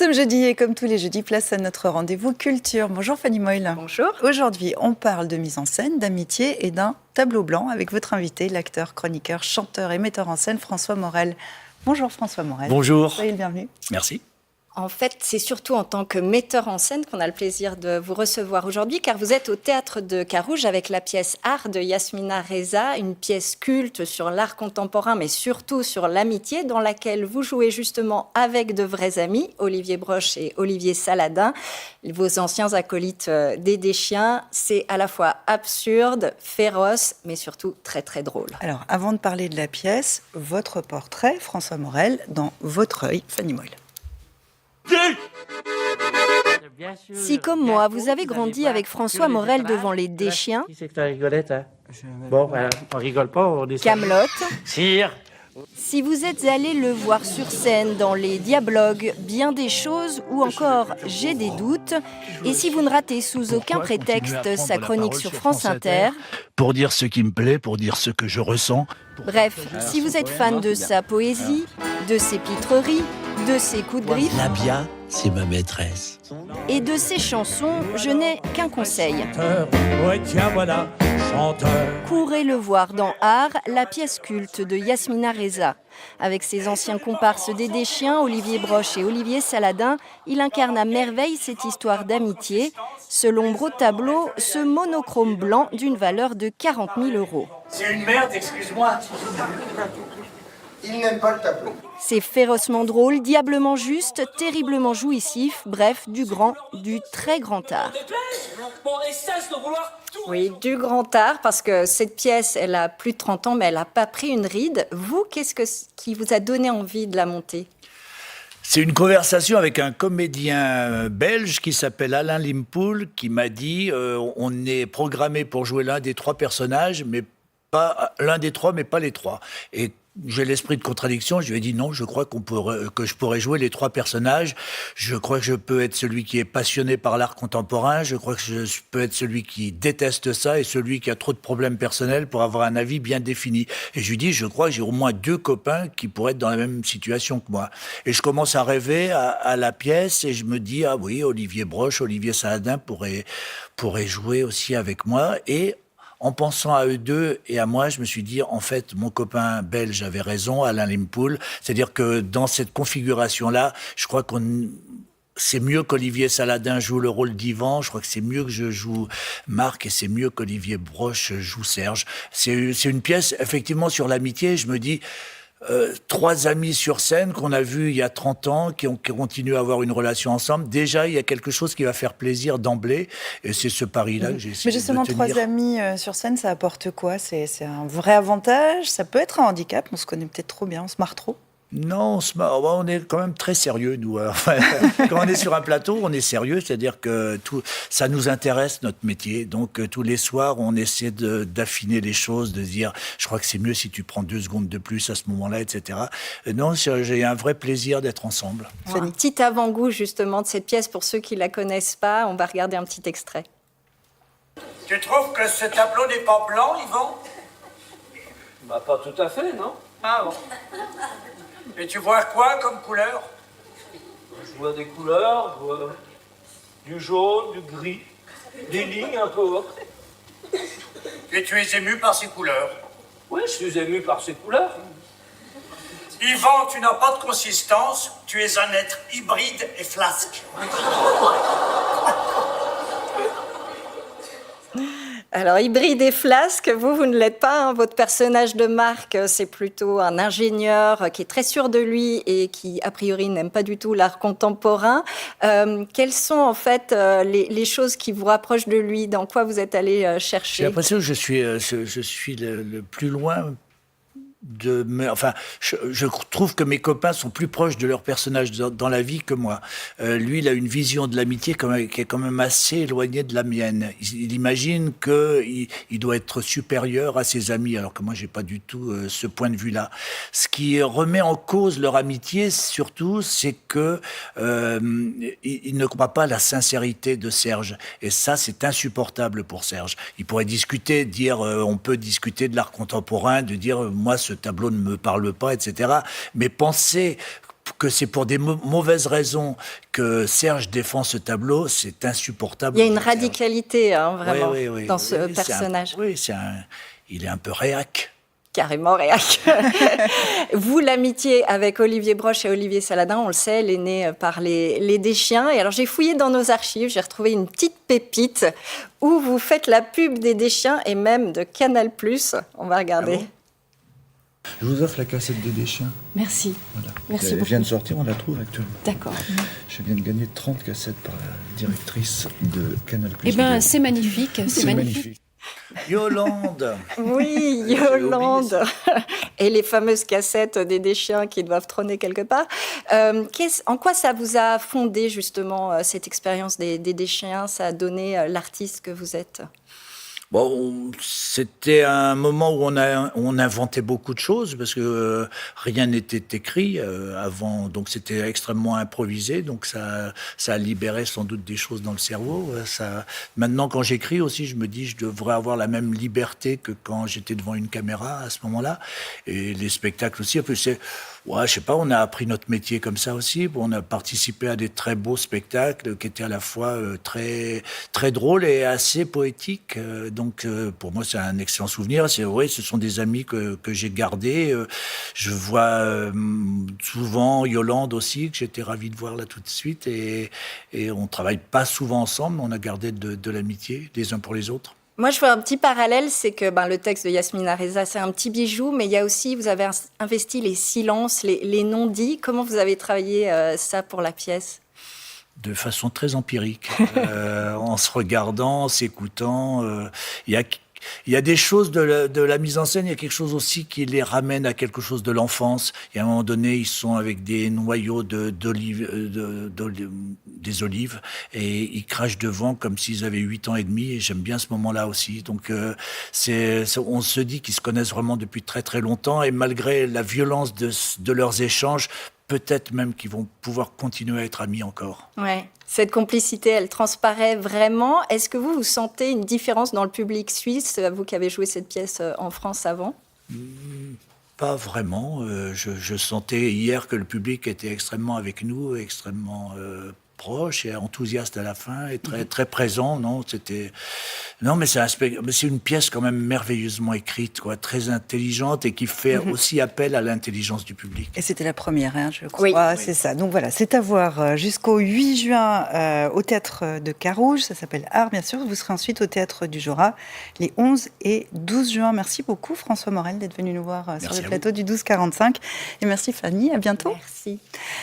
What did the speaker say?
sommes jeudi et comme tous les jeudis, place à notre rendez-vous culture. Bonjour Fanny Moyle. Bonjour. Aujourd'hui, on parle de mise en scène, d'amitié et d'un tableau blanc avec votre invité, l'acteur, chroniqueur, chanteur et metteur en scène François Morel. Bonjour François Morel. Bonjour. Soyez le bienvenu. Merci. En fait, c'est surtout en tant que metteur en scène qu'on a le plaisir de vous recevoir aujourd'hui, car vous êtes au Théâtre de Carouge avec la pièce Art de Yasmina Reza, une pièce culte sur l'art contemporain, mais surtout sur l'amitié, dans laquelle vous jouez justement avec de vrais amis, Olivier Broche et Olivier Saladin, vos anciens acolytes des Deschiens. C'est à la fois absurde, féroce, mais surtout très très drôle. Alors, avant de parler de la pièce, votre portrait, François Morel, dans votre œil, Fanny Moyle. Si, comme moi, vous avez grandi avec François Morel devant les Deschiens, Qui c'est que t'as rigolette, hein? Bon, voilà, on rigole pas, on descend. Camelot, Sire! si vous êtes allé le voir sur scène dans Les Diablogues, Bien des choses ou encore J'ai des doutes, et si vous ne ratez sous aucun prétexte sa chronique sur France Inter, Pour dire ce qui me plaît, pour dire ce que je ressens. bref, si vous êtes fan de sa poésie, de ses pitreries, de ses coups de griffe Labia, c'est ma maîtresse. et de ses chansons, je n'ai qu'un conseil. Ouais, tiens, voilà, chanteur. Courez le voir dans Art, la pièce culte de Yasmina Reza. Avec ses anciens comparses des Deschiens, Olivier Broche et Olivier Saladin, il incarne à merveille cette histoire d'amitié. Ce l'ombre au tableau, ce monochrome blanc d'une valeur de 40 000 €. C'est une merde, excuse-moi. Il n'aime pas le tableau. C'est férocement drôle, diablement juste, terriblement jouissif, bref, du grand, du très grand art. Oui, du grand art, parce que cette pièce, elle a plus de 30 ans, mais elle n'a pas pris une ride. Vous, qui vous a donné envie de la monter ? C'est une conversation avec un comédien belge qui s'appelle Alain Limpoul qui m'a dit on est programmé pour jouer l'un des trois personnages, mais pas l'un des trois, mais pas les trois. Et j'ai l'esprit de contradiction, je lui ai dit non, je crois que je pourrais jouer les trois personnages. Je crois que je peux être celui qui est passionné par l'art contemporain, je crois que je peux être celui qui déteste ça et celui qui a trop de problèmes personnels pour avoir un avis bien défini. Et je lui dis, je crois que j'ai au moins deux copains qui pourraient être dans la même situation que moi. Et je commence à rêver à la pièce et je me dis, ah oui, Olivier Broche, Olivier Saladin pourraient jouer aussi avec moi. Et en pensant à eux deux et à moi, je me suis dit, en fait, mon copain belge avait raison, Alain Limpoul. C'est-à-dire que dans cette configuration-là, je crois c'est mieux qu'Olivier Saladin joue le rôle d'Ivan. Je crois que c'est mieux que je joue Marc et c'est mieux qu'Olivier Broche joue Serge. C'est une pièce, effectivement, sur l'amitié. Je me dis, trois amis sur scène qu'on a vus il y a 30 ans, qui continuent à avoir une relation ensemble. Déjà, il y a quelque chose qui va faire plaisir d'emblée. Et c'est ce pari-là que j'ai essayé Mais justement, de tenir. trois amis sur scène, ça apporte quoi ? C'est un vrai avantage ? Ça peut être un handicap ? On se connaît peut-être trop bien, on se marre trop ? Non, on est quand même très sérieux, nous. Enfin, quand on est sur un plateau, on est sérieux, c'est-à-dire que ça nous intéresse, notre métier. Donc, tous les soirs, on essaie d'affiner les choses, de dire, je crois que c'est mieux si tu prends 2 secondes de plus à ce moment-là, etc. Non, j'ai un vrai plaisir d'être ensemble. Un petit avant-goût, justement, de cette pièce, pour ceux qui ne la connaissent pas. On va regarder un petit extrait. Tu trouves que ce tableau n'est pas blanc, Yvan? Bah, pas tout à fait, non? Ah bon. Et tu vois quoi comme couleur? Je vois des couleurs, je vois du jaune, du gris, des lignes un peu hautes. Et tu es ému par ces couleurs? Oui, je suis ému par ces couleurs. Yvan, tu n'as pas de consistance, tu es un être hybride et flasque. Alors, hybride et flasque, vous ne l'êtes pas. Hein. Votre personnage de Marc, c'est plutôt un ingénieur qui est très sûr de lui et qui, a priori, n'aime pas du tout l'art contemporain. Quelles sont, en fait, les choses qui vous rapprochent de lui? Dans quoi vous êtes allé chercher? J'ai l'impression que je suis le plus loin je trouve que mes copains sont plus proches de leur personnage dans la vie que moi. Lui, il a une vision de l'amitié qui est quand même assez éloignée de la mienne. Il imagine qu'il doit être supérieur à ses amis, alors que moi, j'ai pas du tout ce point de vue-là. Ce qui remet en cause leur amitié, surtout, c'est que il ne croit pas à la sincérité de Serge. Et ça, c'est insupportable pour Serge. Il pourrait discuter, on peut discuter de l'art contemporain, de dire, moi, ce tableau ne me parle pas, etc. Mais penser que c'est pour des mauvaises raisons que Serge défend ce tableau, c'est insupportable. Il y a une radicalité, hein, vraiment, Oui, dans ce personnage. Il est un peu réac. Carrément réac. Vous, l'amitié avec Olivier Broche et Olivier Saladin, on le sait, elle est née par les Deschiens. Et alors, j'ai fouillé dans nos archives, j'ai retrouvé une petite pépite où vous faites la pub des Deschiens et même de Canal+. On va regarder. Ah bon ? Je vous offre la cassette des Deschiens. Merci. Voilà. Merci Elle beaucoup. vient de sortir, on la trouve actuellement. D'accord. Je viens de gagner 30 cassettes par la directrice de Canal+. Eh bien, c'est magnifique. C'est magnifique. Yolande. Oui, Yolande. Et les fameuses cassettes des Deschiens qui doivent trôner quelque part. En quoi ça vous a fondé, justement, cette expérience des Deschiens? Ça a donné l'artiste que vous êtes? Bon, c'était un moment où on inventait beaucoup de choses parce que rien n'était écrit avant, donc c'était extrêmement improvisé, donc ça a libéré sans doute des choses dans le cerveau. Maintenant, quand j'écris aussi, je me dis je devrais avoir la même liberté que quand j'étais devant une caméra à ce moment-là, et les spectacles aussi. En plus, je sais pas, on a appris notre métier comme ça aussi. On a participé à des très beaux spectacles qui étaient à la fois très très drôles et assez poétiques. Donc pour moi, c'est un excellent souvenir. Ce sont des amis que j'ai gardés. Je vois souvent Yolande aussi, que j'étais ravi de voir là tout de suite. Et on travaille pas souvent ensemble, mais on a gardé de l'amitié les uns pour les autres. Moi, je vois un petit parallèle, c'est que le texte de Yasmina Reza, c'est un petit bijou, mais il y a aussi, vous avez investi les silences, les non-dits. Comment vous avez travaillé ça pour la pièce ? De façon très empirique, en se regardant, en s'écoutant. Il y a des choses de la mise en scène, il y a quelque chose aussi qui les ramène à quelque chose de l'enfance. Et à un moment donné, ils sont avec des noyaux des olives et ils crachent devant comme s'ils avaient 8 ans et demi. Et j'aime bien ce moment-là aussi. Donc, on se dit qu'ils se connaissent vraiment depuis très très longtemps. Et malgré la violence de leurs échanges, peut-être même qu'ils vont pouvoir continuer à être amis encore. Ouais. Cette complicité, elle transparaît vraiment. Est-ce que vous sentez une différence dans le public suisse, vous qui avez joué cette pièce en France avant ? Pas vraiment. Je sentais hier que le public était extrêmement avec nous, extrêmement proche et enthousiaste à la fin et très très présent. Mais c'est une pièce quand même merveilleusement écrite, très intelligente et qui fait aussi appel à l'intelligence du public. Et c'était la première, je crois. Oui. C'est ça. Donc voilà, c'est à voir jusqu'au 8 juin au Théâtre de Carouge. Ça s'appelle Art, bien sûr. Vous serez ensuite au Théâtre du Jorat les 11 et 12 juin. Merci beaucoup, François Morel, d'être venu nous voir sur le plateau du 12-45. Et merci, Fanny. À bientôt. Merci.